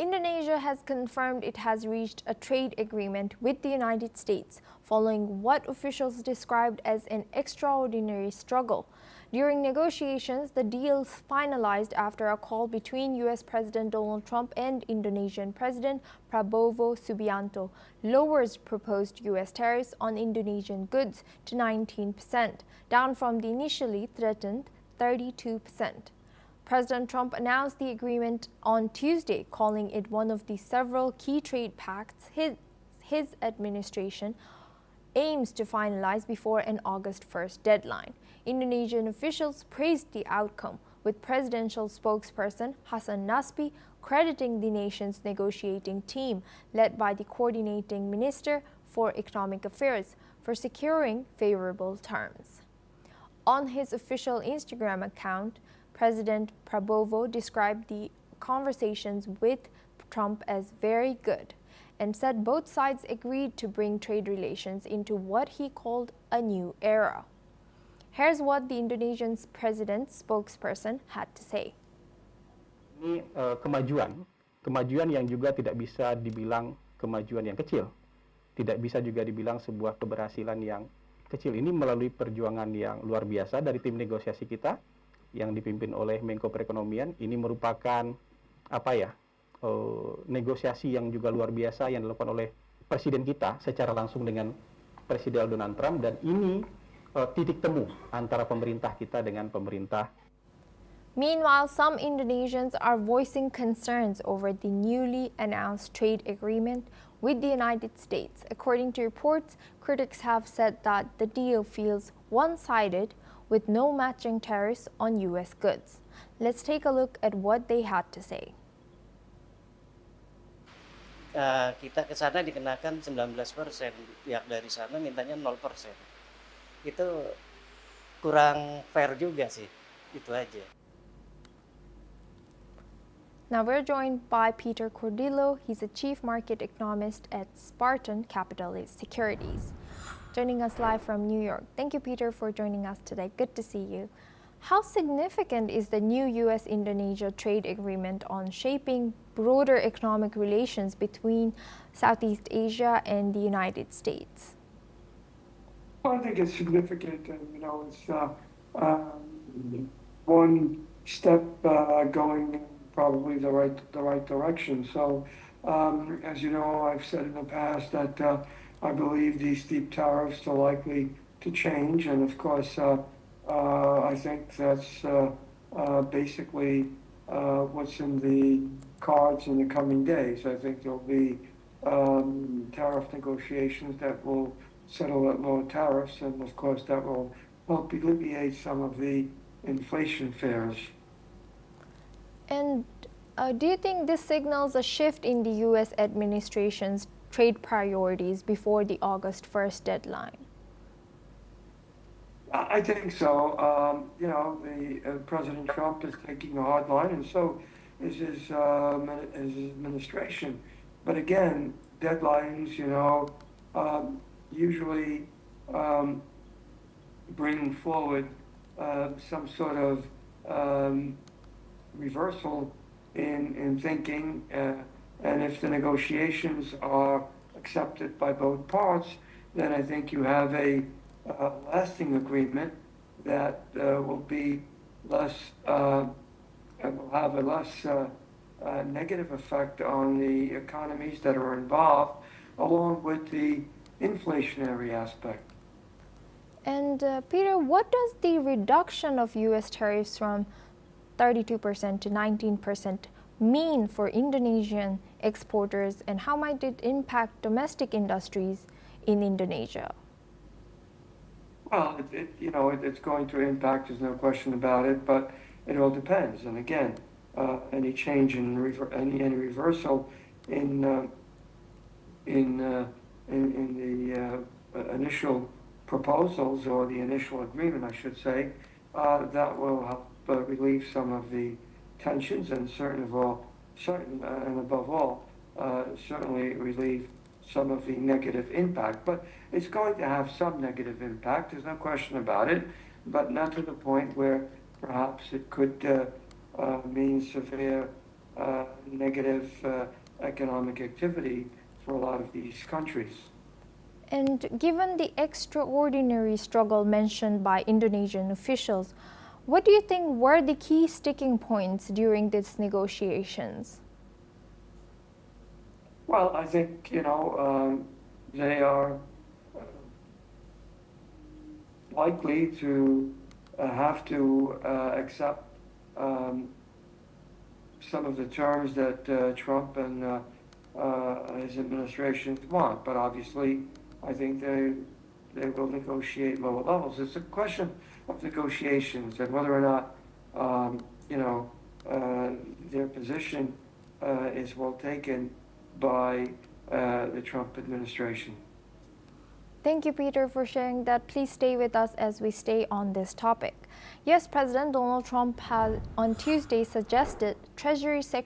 Indonesia has confirmed it has reached a trade agreement with the United States following what officials described as an extraordinary struggle. During negotiations, the deals finalized after a call between U.S. President Donald Trump and Indonesian President Prabowo Subianto lowers proposed U.S. tariffs on Indonesian goods to 19%, down from the initially threatened 32%. President Trump announced the agreement on Tuesday, calling it one of the several key trade pacts his administration aims to finalize before an August 1st deadline. Indonesian officials praised the outcome, with presidential spokesperson Hassan Nasbi crediting the nation's negotiating team, led by the coordinating minister for economic affairs, for securing favorable terms. On his official Instagram account, President Prabowo described the conversations with Trump as very good and said both sides agreed to bring trade relations into what he called a new era. Here's what the Indonesian president's spokesperson had to say. Ini kemajuan yang juga tidak bisa dibilang kemajuan yang kecil. Tidak bisa juga dibilang sebuah keberhasilan yang kecil. Ini melalui perjuangan yang luar biasa dari tim negosiasi kita yang dipimpin oleh Menko Perekonomian. Ini merupakan negosiasi yang juga luar biasa yang dilakukan oleh presiden kita secara langsung dengan Presiden Donald Trump, dan ini titik temu antara pemerintah kita dengan pemerintah. Meanwhile, some Indonesians are voicing concerns over the newly announced trade agreement with the United States. According to reports, critics have said that the deal feels one-sided with no matching tariffs on U.S. goods. Let's take a look at what they had to say. Kita ke sana dikenakan 19%, pihak dari sana mintanya 0%. Itu kurang fair juga sih, itu aja. Now we're joined by Peter Cordillo. He's a chief market economist at Spartan Capital Securities, joining us live from New York. Thank you, Peter, for joining us today. Good to see you. How significant is the new U.S.-Indonesia trade agreement on shaping broader economic relations between Southeast Asia and the United States? Well, I think it's significant, and it's one step going probably the right direction. So, as you know, I've said in the past that I believe these steep tariffs are likely to change, and of course, I think that's basically what's in the cards in the coming days. I think there'll be tariff negotiations that will settle at lower tariffs, and of course that will help alleviate some of the inflation fears. And do you think this signals a shift in the U.S. administration's trade priorities before the August 1st deadline? I think so. President Trump is taking a hard line, and so is his administration. But again, deadlines, usually bring forward some sort of reversal in thinking, and if the negotiations are accepted by both parts, then I think you have a lasting agreement that will be less, will have a less negative effect on the economies that are involved, along with the inflationary aspect. And Peter, what does the reduction of U.S. tariffs from 32% to 19% mean for Indonesian exporters, and how might it impact domestic industries in Indonesia? Well, it's going to impact, there's no question about it, but it all depends. And again, any change in any reversal in the initial proposals, or the initial agreement, I should say, that will help relieve some of the tensions, and above all, certainly relieve some of the negative impact. But it's going to have some negative impact, there's no question about it, but not to the point where perhaps it could mean severe negative economic activity for a lot of these countries. And given the extraordinary struggle mentioned by Indonesian officials, what do you think were the key sticking points during these negotiations? Well, I think, they are likely to have to accept some of the terms that Trump and his administration want, but obviously I think they will negotiate lower levels. It's a question of negotiations and whether or not their position is well taken by the Trump administration. Thank you, Peter, for sharing that. Please stay with us as we stay on this topic. U.S. President Donald Trump has on Tuesday suggested Treasury Secretary